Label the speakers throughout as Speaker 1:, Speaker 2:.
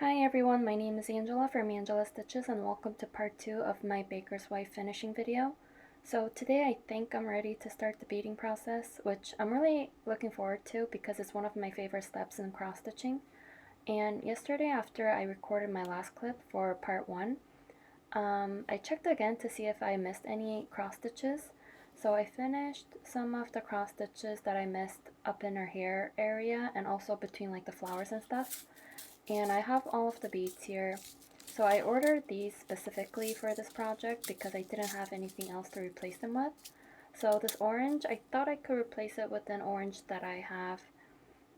Speaker 1: Hi everyone, my name is Angela from Angela Stitches and welcome to part 2 of my Baker's Wife finishing video. So today I think I'm ready to start the beading process, which I'm really looking forward to because it's one of my favorite steps in cross stitching. And yesterday after I recorded my last clip for part 1, I checked again to see if I missed any cross stitches. So I finished some of the cross stitches that I missed up in her hair area and also between like the flowers and stuff. And I have all of the beads here. So I ordered these specifically for this project because I didn't have anything else to replace them with. So this orange, I thought I could replace it with an orange that I have,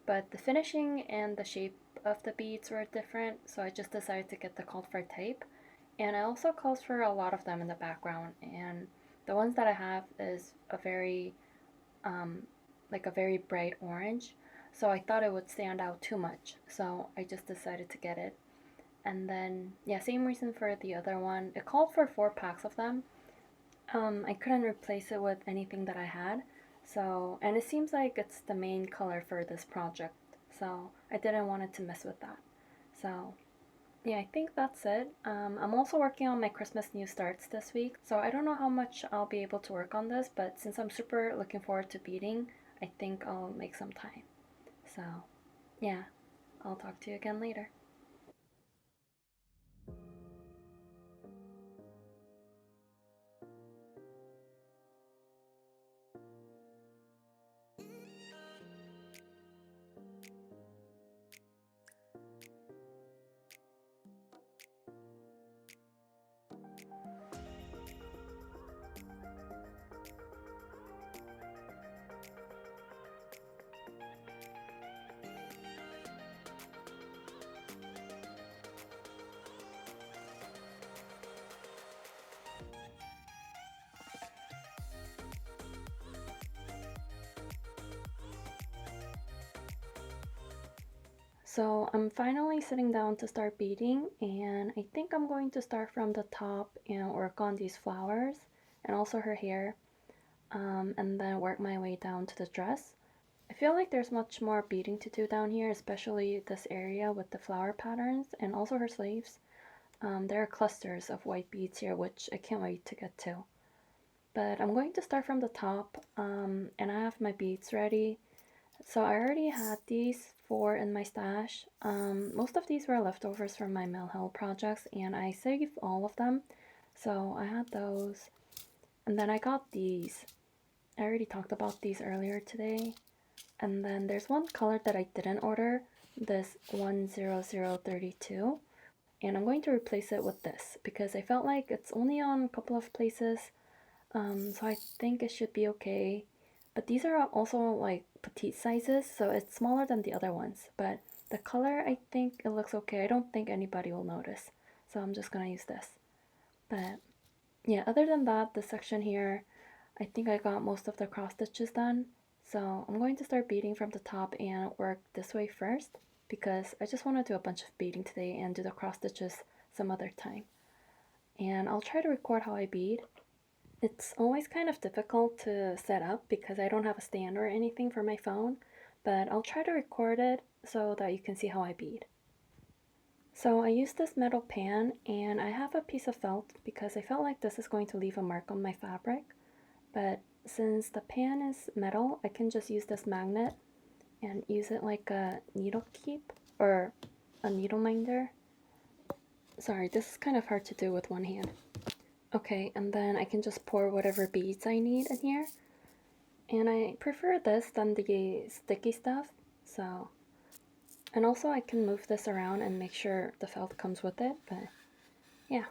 Speaker 1: but the finishing and the shape of the beads were different, so I just decided to get the called for type. And it also calls for a lot of them in the background, and the ones that I have is a very like a very bright orange, so I thought it would stand out too much, so I just decided to get it. And then yeah, same reason for the other one. It called for 4 packs of them. I couldn't replace it with anything that I had, so, and it seems like it's the main color for this project, so I didn't want it to mess with that. So yeah, I think that's it. I'm also working on my Christmas new starts this week, so I don't know how much I'll be able to work on this, but since I'm super looking forward to beading, I think I'll make some time. So yeah, I'll talk to you again later. So I'm finally sitting down to start beading, and I think I'm going to start from the top and work on these flowers and also her hair, and then work my way down to the dress. I feel like there's much more beading to do down here, especially this area with the flower patterns and also her sleeves. There are clusters of white beads here, which I can't wait to get to. But I'm going to start from the top, and I have my beads ready. So I already had these 4 in my stash. Most of these were leftovers from my Mill Hill projects, and I saved all of them. So I had those. And then I got these. I already talked about these earlier today. And then there's one color that I didn't order, this 10032. And I'm going to replace it with this because I felt like it's only on a couple of places. So I think it should be okay. But these are also like petite sizes, so it's smaller than the other ones. But the color, I think it looks okay. I don't think anybody will notice. So I'm just gonna use this. But yeah, other than that, the section here, I think I got most of the cross stitches done. So I'm going to start beading from the top and work this way first because I just want to do a bunch of beading today and do the cross stitches some other time. And I'll try to record how I bead. It's always kind of difficult to set up because I don't have a stand or anything for my phone, but I'll try to record it so that you can see how I bead. So I used this metal pan and I have a piece of felt because I felt like this is going to leave a mark on my fabric, but since the pan is metal, I can just use this magnet and use it like a needle keep or a needle minder. Sorry, this is kind of hard to do with one hand. Okay, and then I can just pour whatever beads I need in here. And I prefer this than the sticky stuff, so. And also I can move this around and make sure the felt comes with it, but yeah.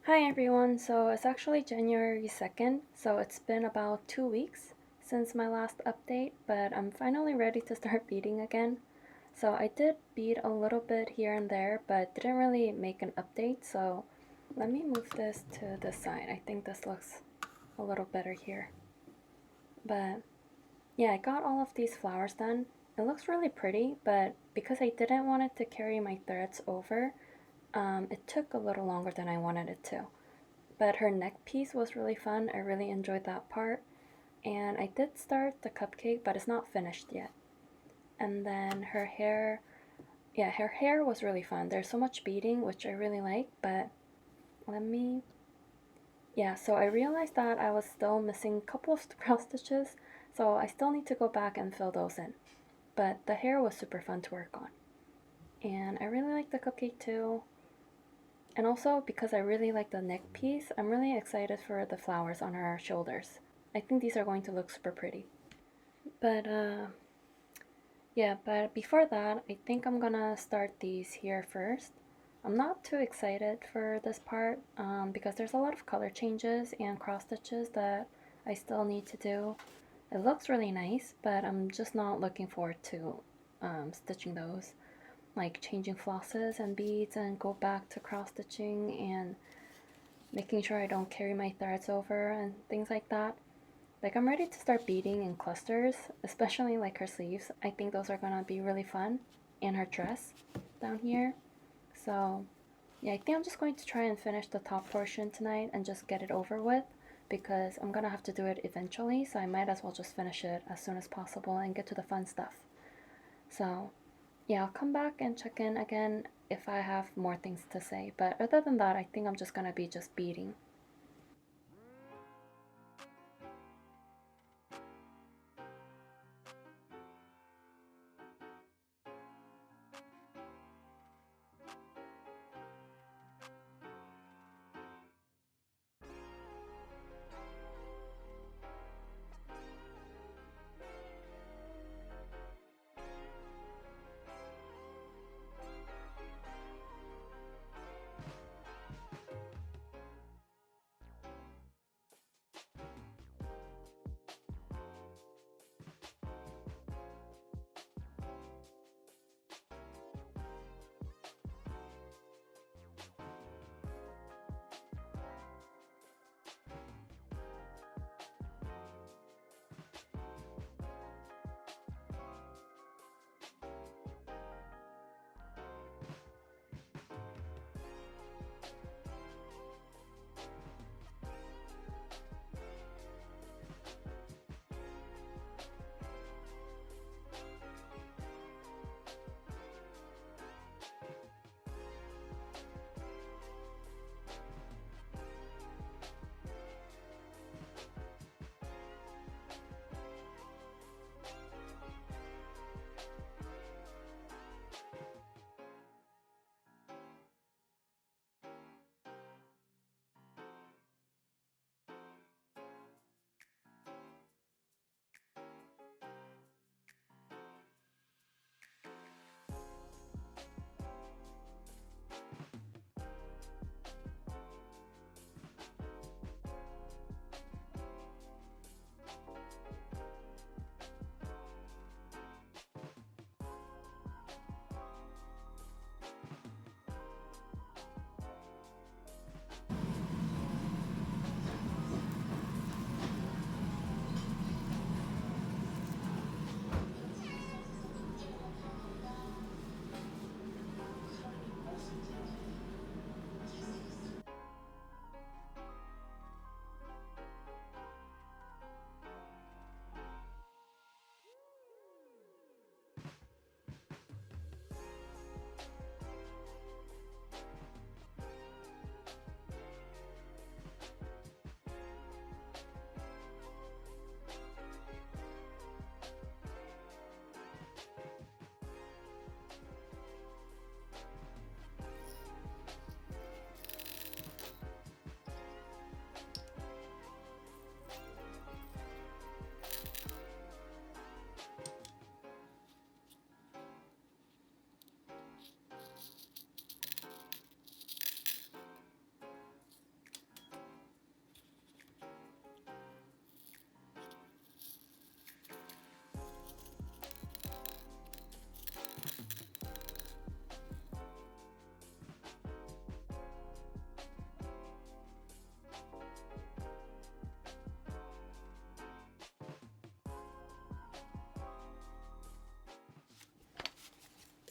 Speaker 1: Hi everyone, so it's actually January 2nd, so it's been about 2 weeks since my last update, but I'm finally ready to start beading again. So I did bead a little bit here and there, but didn't really make an update, so let me move this to this side. I think this looks a little better here. But yeah, I got all of these flowers done. It looks really pretty, but because I didn't want it to carry my threads over, it took a little longer than I wanted it to. But her neck piece was really fun. I really enjoyed that part. And I did start the cupcake, but it's not finished yet. And then her hair, yeah, her hair was really fun. There's so much beading, which I really like, but let me, yeah, so I realized that I was still missing a couple of cross stitches, so I still need to go back and fill those in. But the hair was super fun to work on. And I really like the cupcake too. And also, because I really like the neck piece, I'm really excited for the flowers on her shoulders. I think these are going to look super pretty. But yeah, but before that, I think I'm gonna start these here first. I'm not too excited for this part because there's a lot of color changes and cross stitches that I still need to do. It looks really nice, but I'm just not looking forward to stitching those. Like changing flosses and beads and go back to cross stitching and making sure I don't carry my threads over and things like that. Like I'm ready to start beading in clusters, especially like her sleeves. I think those are gonna be really fun, and her dress down here. So yeah, I think I'm just going to try and finish the top portion tonight and just get it over with because I'm gonna have to do it eventually, so I might as well just finish it as soon as possible and get to the fun stuff. So yeah, I'll come back and check in again if I have more things to say, but other than that, I think I'm just gonna be just beading.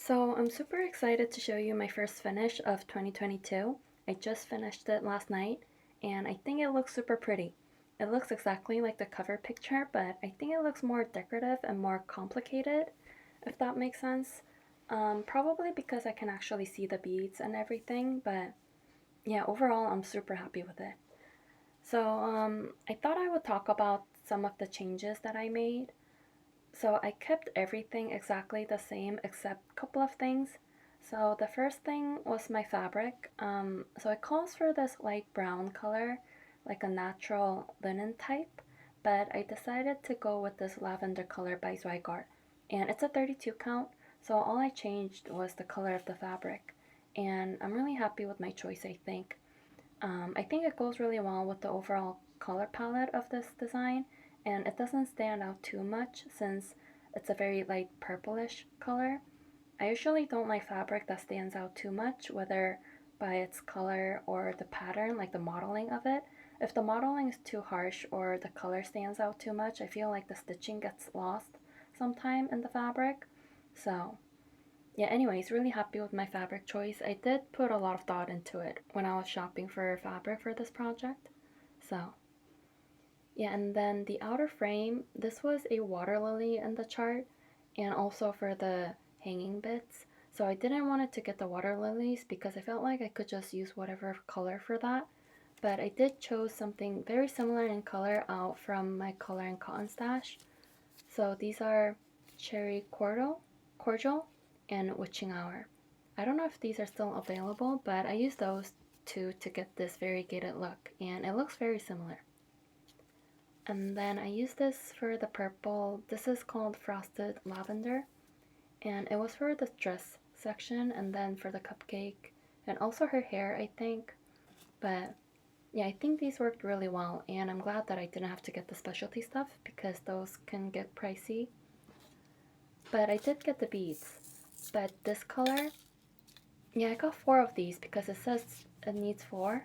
Speaker 1: So I'm super excited to show you my first finish of 2022. I just finished it last night and I think it looks super pretty. It looks exactly like the cover picture, but I think it looks more decorative and more complicated, if that makes sense. Probably because I can actually see the beads and everything, but yeah, overall I'm super happy with it. So I thought I would talk about some of the changes that I made. So I kept everything exactly the same except a couple of things. So the first thing was my fabric. So it calls for this light brown color, like a natural linen type, but I decided to go with this lavender color by Zweigart. And it's a 32 count, so all I changed was the color of the fabric. And I'm really happy with my choice, I think. I think it goes really well with the overall color palette of this design, and it doesn't stand out too much since it's a very light purplish color. I usually don't like fabric that stands out too much, whether by its color or the pattern, like the modeling of it. If the modeling is too harsh or the color stands out too much, I feel like the stitching gets lost sometime in the fabric. So yeah, anyways, really happy with my fabric choice. I did put a lot of thought into it when I was shopping for fabric for this project. So, yeah, and then the outer frame, this was a water lily in the chart and also for the hanging bits. So I didn't want it to get the water lilies because I felt like I could just use whatever color for that. But I did chose something very similar in color out from my color and cotton stash. So these are cherry cordial and witching hour. I don't know if these are still available, but I used those two to get this variegated look, and it looks very similar. And then I used this for the purple. This is called Frosted Lavender, and it was for the dress section and then for the cupcake and also her hair, I think. But yeah, I think these worked really well, and I'm glad that I didn't have to get the specialty stuff because those can get pricey. But I did get the beads. But this color, yeah, I got 4 of these because it says it needs 4.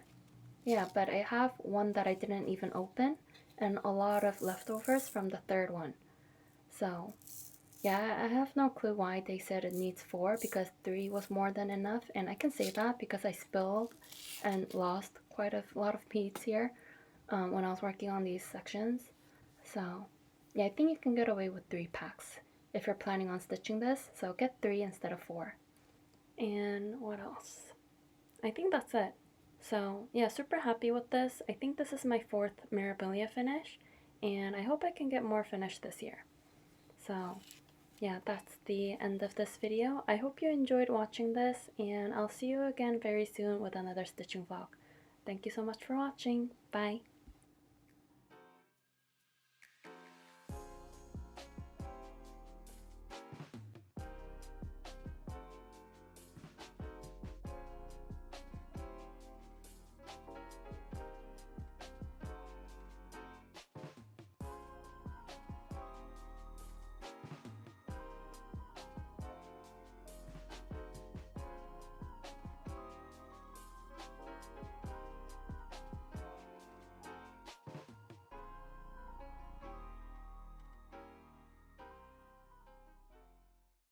Speaker 1: Yeah, but I have one that I didn't even open and a lot of leftovers from the third one. So, yeah, I have no clue why they said it needs 4 because 3 was more than enough, and I can say that because I spilled and lost quite a lot of beads here when I was working on these sections. So, yeah, I think you can get away with 3 packs if you're planning on stitching this, so get 3 instead of 4. And what else? I think that's it. So, yeah, super happy with this. I think this is my 4th Mirabilia finish, and I hope I can get more finished this year. So, yeah, that's the end of this video. I hope you enjoyed watching this, and I'll see you again very soon with another stitching vlog. Thank you so much for watching. Bye!